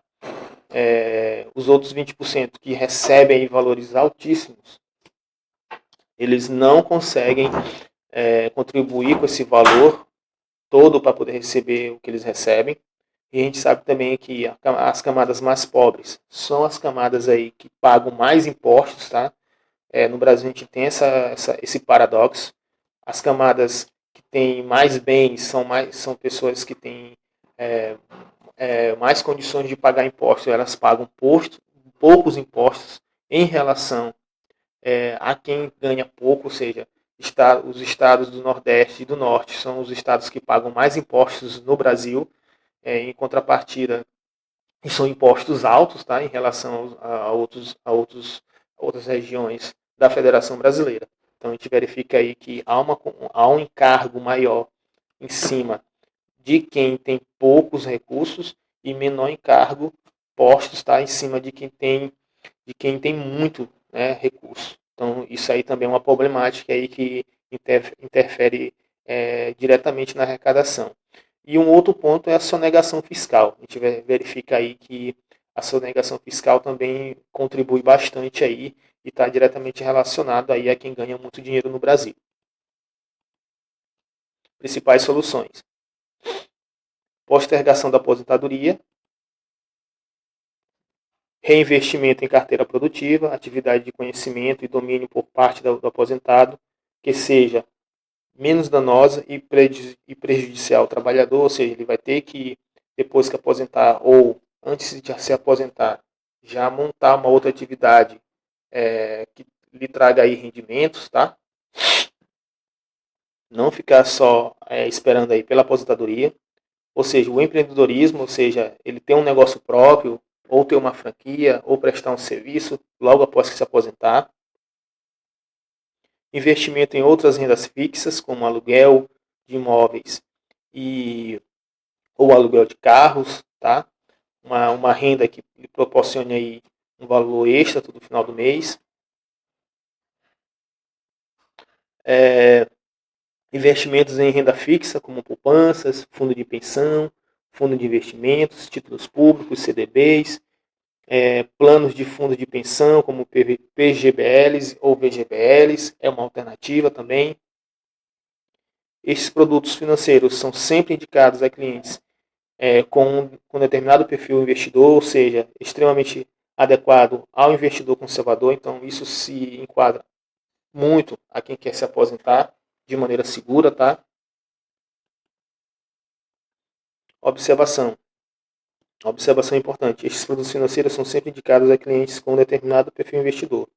Os outros 20% que recebem valores altíssimos, eles não conseguem contribuir com esse valor todo para poder receber o que eles recebem. E a gente sabe também que as camadas mais pobres são as camadas aí que pagam mais impostos, tá? No Brasil a gente tem esse paradoxo. As camadas têm mais bens, são pessoas que têm mais condições de pagar impostos, elas pagam poucos impostos em relação a quem ganha pouco, ou seja, os estados do Nordeste e do Norte são os estados que pagam mais impostos no Brasil, em contrapartida, são impostos altos, tá, em relação a outras regiões da Federação Brasileira. Então a gente verifica aí que há um encargo maior em cima de quem tem poucos recursos e menor encargo postos, tá, em cima de quem tem muito, né, recurso. Então isso aí também é uma problemática aí que interfere diretamente na arrecadação. E um outro ponto é a sonegação fiscal. A gente verifica aí que a sonegação fiscal também contribui bastante aí e está diretamente relacionado aí a quem ganha muito dinheiro no Brasil. Principais soluções: postergação da aposentadoria, reinvestimento em carteira produtiva, atividade de conhecimento e domínio por parte do aposentado, que seja menos danosa e prejudicial ao trabalhador, ou seja, ele vai ter que, depois que aposentar ou antes de se aposentar, já montar uma outra atividade que lhe traga aí rendimentos, tá? Não ficar só esperando aí pela aposentadoria, ou seja, o empreendedorismo, ou seja, ele ter um negócio próprio, ou ter uma franquia, ou prestar um serviço logo após que se aposentar. Investimento em outras rendas fixas, como aluguel de imóveis ou aluguel de carros, tá? Uma renda que lhe proporcione aí um valor extra todo final do mês. Investimentos em renda fixa, como poupanças, fundo de pensão, fundo de investimentos, títulos públicos, CDBs, planos de fundo de pensão, como PGBLs ou VGBLs, é uma alternativa também. Estes produtos financeiros são sempre indicados a clientes com determinado perfil investidor, ou seja, extremamente adequado ao investidor conservador. Então, isso se enquadra muito a quem quer se aposentar de maneira segura, tá? Observação. Observação importante. Estes produtos financeiros são sempre indicados a clientes com determinado perfil investidor,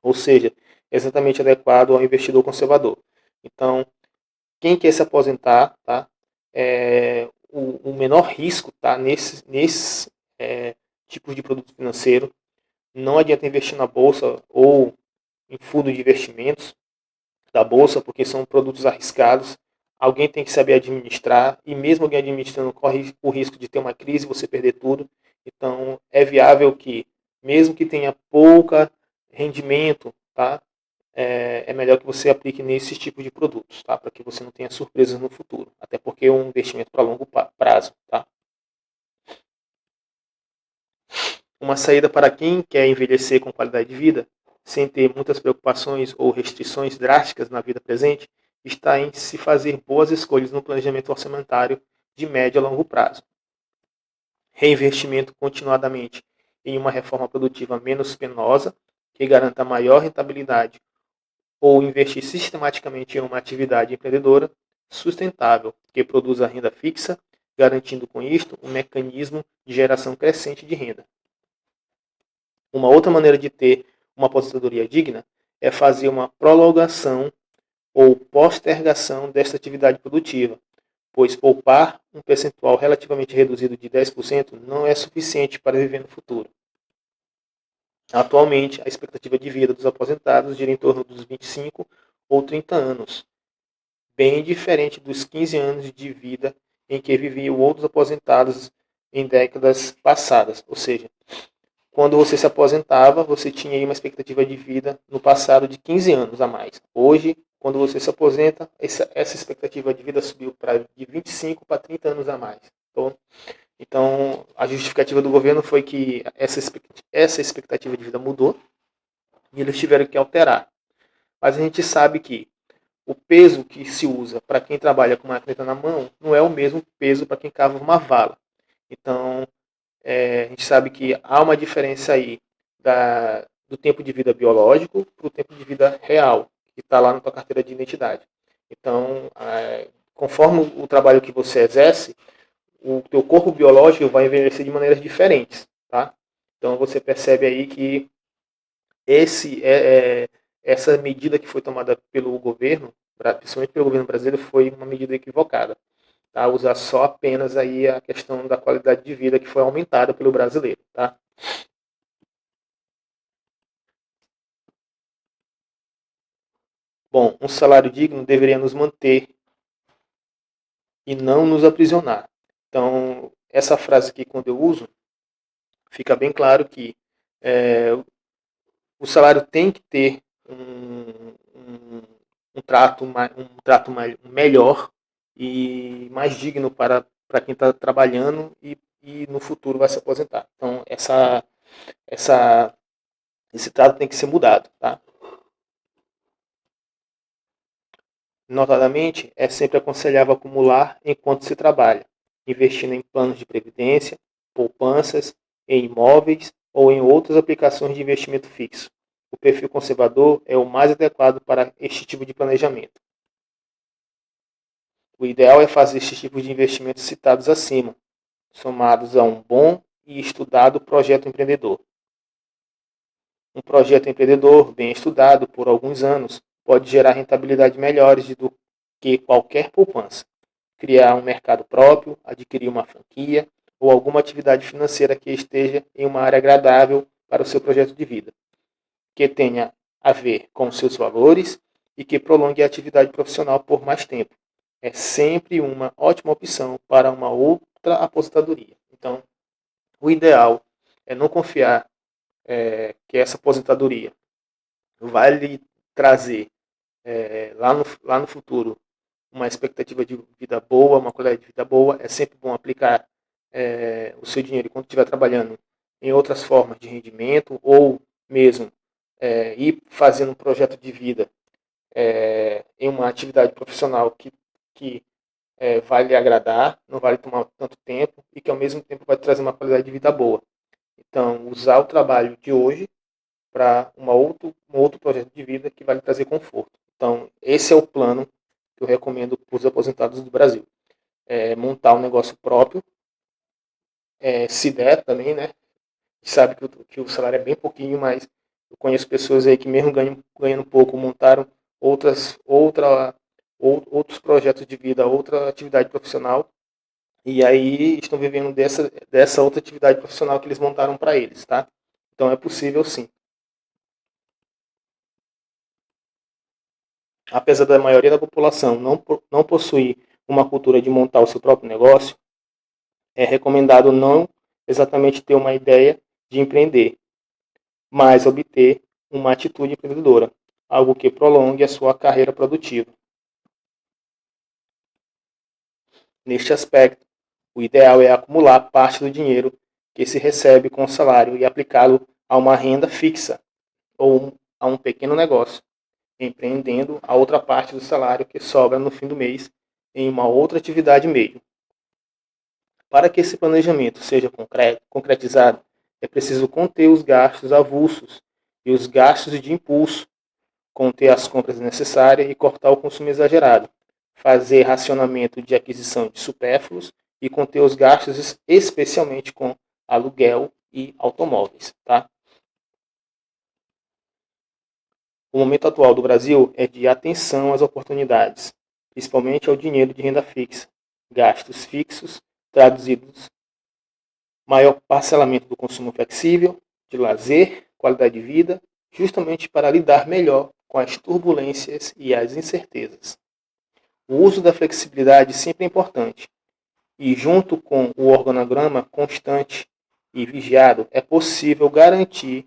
ou seja, exatamente adequado ao investidor conservador. Então, quem quer se aposentar, tá? O menor risco, tá? Nesses tipos de produto financeiro. Não adianta investir na bolsa ou em fundo de investimentos da bolsa, porque são produtos arriscados. Alguém tem que saber administrar, e mesmo alguém administrando corre o risco de ter uma crise e você perder tudo. Então, é viável que, mesmo que tenha pouca rendimento, tá? É melhor que você aplique nesses tipos de produtos, tá? Para que você não tenha surpresas no futuro. Até porque é um investimento para longo prazo, tá? Uma saída para quem quer envelhecer com qualidade de vida, sem ter muitas preocupações ou restrições drásticas na vida presente, está em se fazer boas escolhas no planejamento orçamentário de médio a longo prazo. Reinvestimento continuadamente em uma reforma produtiva menos penosa, que garanta maior rentabilidade, ou investir sistematicamente em uma atividade empreendedora sustentável, que produza renda fixa, garantindo com isto um mecanismo de geração crescente de renda. Uma outra maneira de ter uma aposentadoria digna é fazer uma prolongação ou postergação desta atividade produtiva, pois poupar um percentual relativamente reduzido de 10% não é suficiente para viver no futuro. Atualmente, a expectativa de vida dos aposentados gira em torno dos 25 ou 30 anos, bem diferente dos 15 anos de vida em que viviam outros aposentados em décadas passadas. Ou seja, quando você se aposentava, você tinha aí uma expectativa de vida no passado de 15 anos a mais. Hoje, quando você se aposenta, essa expectativa de vida subiu de 25 para 30 anos a mais. Então, a justificativa do governo foi que essa expectativa de vida mudou e eles tiveram que alterar. Mas a gente sabe que o peso que se usa para quem trabalha com uma caneta na mão não é o mesmo peso para quem cava uma vala. Então, a gente sabe que há uma diferença aí do tempo de vida biológico para o tempo de vida real, que está lá na tua carteira de identidade. Então, conforme o trabalho que você exerce, o teu corpo biológico vai envelhecer de maneiras diferentes, tá? Então você percebe aí que essa medida que foi tomada pelo governo, principalmente pelo governo brasileiro, foi uma medida equivocada. Tá? Usar só apenas aí a questão da qualidade de vida que foi aumentada pelo brasileiro, tá? Bom, um salário digno deveria nos manter e não nos aprisionar. Então, essa frase aqui, quando eu uso, fica bem claro que é, o salário tem que ter um trato melhor e mais digno para quem está trabalhando e no futuro vai se aposentar. Então, essa, esse trato tem que ser mudado. Tá? Notadamente, é sempre aconselhável acumular enquanto se trabalha, investindo em planos de previdência, poupanças, em imóveis ou em outras aplicações de investimento fixo. O perfil conservador é o mais adequado para este tipo de planejamento. O ideal é fazer estes tipos de investimentos citados acima, somados a um bom e estudado projeto empreendedor. Um projeto empreendedor bem estudado por alguns anos pode gerar rentabilidade melhores do que qualquer poupança. Criar um mercado próprio, adquirir uma franquia ou alguma atividade financeira que esteja em uma área agradável para o seu projeto de vida, que tenha a ver com seus valores e que prolongue a atividade profissional por mais tempo. É sempre uma ótima opção para uma outra aposentadoria. Então, o ideal é não confiar que essa aposentadoria vai lhe trazer lá no futuro uma expectativa de vida boa, uma qualidade de vida boa. É sempre bom aplicar o seu dinheiro quando estiver trabalhando em outras formas de rendimento ou mesmo ir fazendo um projeto de vida em uma atividade profissional que vai lhe agradar, não vai lhe tomar tanto tempo e que ao mesmo tempo vai trazer uma qualidade de vida boa. Então, usar o trabalho de hoje para um outro projeto de vida que vai lhe trazer conforto. Então, esse é o plano que eu recomendo para os aposentados do Brasil. Montar um negócio próprio, se der também, né? Sabe que o salário é bem pouquinho, mas eu conheço pessoas aí que mesmo ganhando pouco, montaram outros projetos de vida, outra atividade profissional, e aí estão vivendo dessa outra atividade profissional que eles montaram para eles, tá? Então é possível sim. Apesar da maioria da população não possuir uma cultura de montar o seu próprio negócio, é recomendado não exatamente ter uma ideia de empreender, mas obter uma atitude empreendedora, algo que prolongue a sua carreira produtiva. Neste aspecto, o ideal é acumular parte do dinheiro que se recebe com o salário e aplicá-lo a uma renda fixa ou a um pequeno negócio, empreendendo a outra parte do salário que sobra no fim do mês em uma outra atividade meio. Para que esse planejamento seja concretizado, é preciso conter os gastos avulsos e os gastos de impulso, conter as compras necessárias e cortar o consumo exagerado, fazer racionamento de aquisição de supérfluos e conter os gastos, especialmente com aluguel e automóveis. Tá? O momento atual do Brasil é de atenção às oportunidades, principalmente ao dinheiro de renda fixa, gastos fixos, traduzidos maior parcelamento do consumo flexível, de lazer, qualidade de vida, justamente para lidar melhor com as turbulências e as incertezas. O uso da flexibilidade sempre é importante, e junto com o organograma constante e vigiado, é possível garantir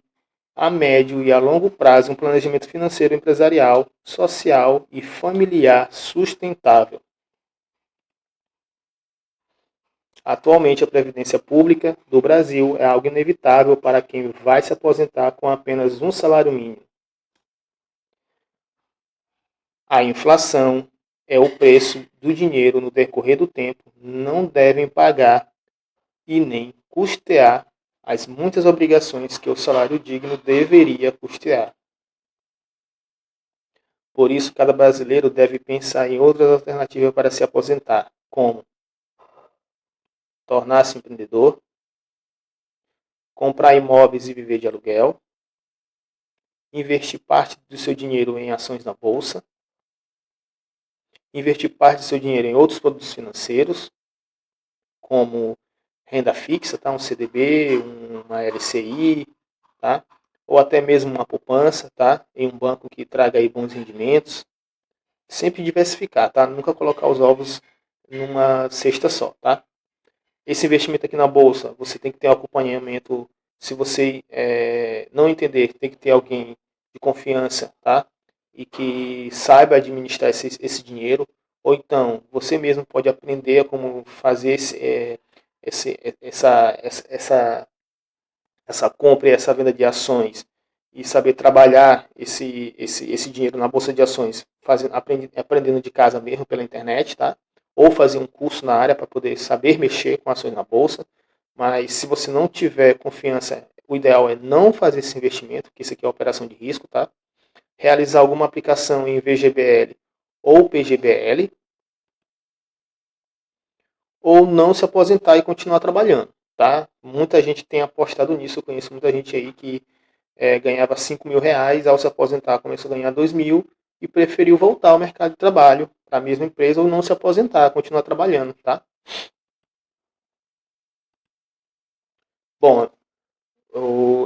a médio e a longo prazo um planejamento financeiro empresarial, social e familiar sustentável. Atualmente, a previdência pública do Brasil é algo inevitável para quem vai se aposentar com apenas um salário mínimo. A inflação é o preço do dinheiro no decorrer do tempo, não devem pagar e nem custear as muitas obrigações que o salário digno deveria custear. Por isso, cada brasileiro deve pensar em outras alternativas para se aposentar, como tornar-se empreendedor, comprar imóveis e viver de aluguel, investir parte do seu dinheiro em ações na bolsa, investir parte do seu dinheiro em outros produtos financeiros, como renda fixa, tá? Um CDB, uma LCI, tá? Ou até mesmo uma poupança, tá? Em um banco que traga aí bons rendimentos. Sempre diversificar, tá? Nunca colocar os ovos numa cesta só, tá? Esse investimento aqui na bolsa, você tem que ter um acompanhamento. Se você não entender, tem que ter alguém de confiança, tá? E que saiba administrar esse dinheiro. Ou então, você mesmo pode aprender como fazer essa essa compra e essa venda de ações e saber trabalhar esse dinheiro na bolsa de ações, aprendendo de casa mesmo pela internet, tá? Ou fazer um curso na área para poder saber mexer com ações na bolsa. Mas se você não tiver confiança, o ideal é não fazer esse investimento, porque isso aqui é operação de risco, tá? Realizar alguma aplicação em VGBL ou PGBL, ou não se aposentar e continuar trabalhando, tá? Muita gente tem apostado nisso, eu conheço muita gente aí que ganhava 5 mil reais, ao se aposentar começou a ganhar 2 mil e preferiu voltar ao mercado de trabalho para a mesma empresa ou não se aposentar, continuar trabalhando, tá? Bom,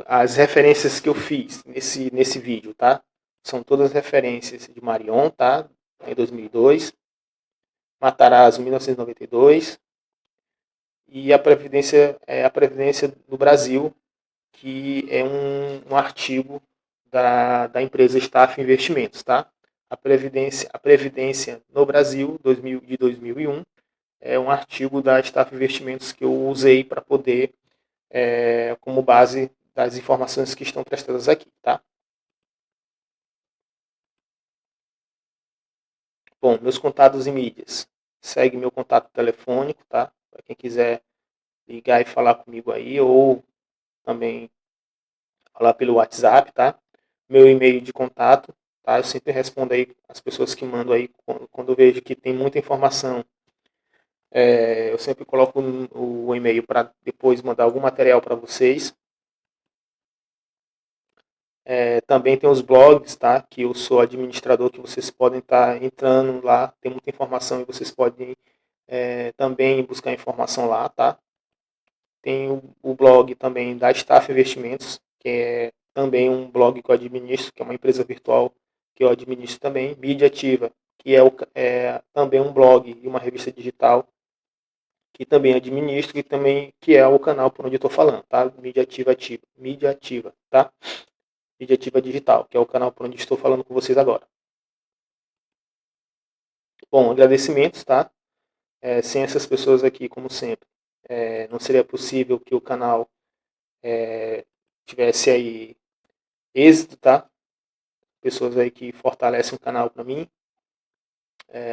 as referências que eu fiz nesse vídeo, tá? São todas referências de Marion, tá? Em 2002, Matarazzo, 1992, e a Previdência do Brasil, que é um artigo da empresa Staff Investimentos, tá? A Previdência no Brasil, de 2001, é um artigo da Staff Investimentos que eu usei para poder, como base das informações que estão prestadas aqui, tá? Bom, meus contatos e mídias. Segue meu contato telefônico, tá? Para quem quiser ligar e falar comigo aí, ou também falar pelo WhatsApp, tá? Meu e-mail de contato, tá? Eu sempre respondo aí as pessoas que mandam aí quando eu vejo que tem muita informação. Eu sempre coloco o e-mail para depois mandar algum material para vocês. Também tem os blogs, tá? Que eu sou administrador, que vocês podem estar entrando lá, tem muita informação e vocês podem também buscar informação lá, tá? Tem o blog também da Staff Investimentos, que é também um blog que eu administro, que é uma empresa virtual que eu administro também. Mídia Ativa, que é também um blog e uma revista digital que também administro e também que é o canal por onde eu estou falando, tá? Mídia Ativa, tá? Mídia Ativa Digital, que é o canal por onde estou falando com vocês agora. Bom, agradecimentos, tá? Sem essas pessoas aqui, como sempre, não seria possível que o canal tivesse aí êxito, tá? Pessoas aí que fortalecem o canal para mim,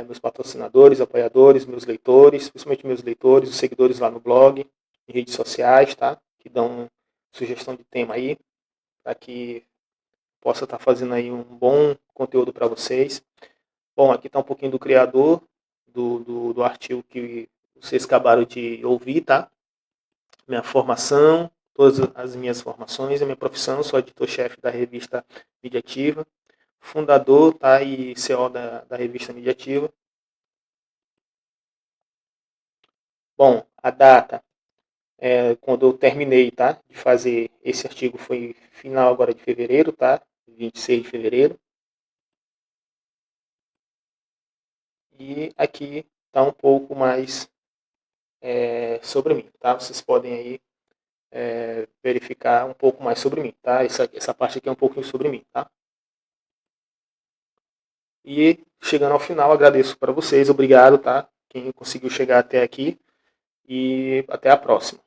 meus patrocinadores, apoiadores, meus leitores, principalmente meus leitores, os seguidores lá no blog, em redes sociais, tá? Que dão sugestão de tema aí, para que possa estar fazendo aí um bom conteúdo para vocês. Bom, aqui está um pouquinho do criador do artigo que vocês acabaram de ouvir, tá? Minha formação, todas as minhas formações, a minha profissão, sou editor-chefe da revista Mediativa, fundador, tá? E CEO da revista Mediativa. Bom, a data, quando eu terminei, tá? De fazer esse artigo foi final agora de fevereiro, tá? 26 de fevereiro. E aqui está um pouco mais sobre mim, tá? Vocês podem aí verificar um pouco mais sobre mim, tá? Essa parte aqui é um pouquinho sobre mim, tá? E chegando ao final, agradeço para vocês, obrigado, tá? Quem conseguiu chegar até aqui e até a próxima.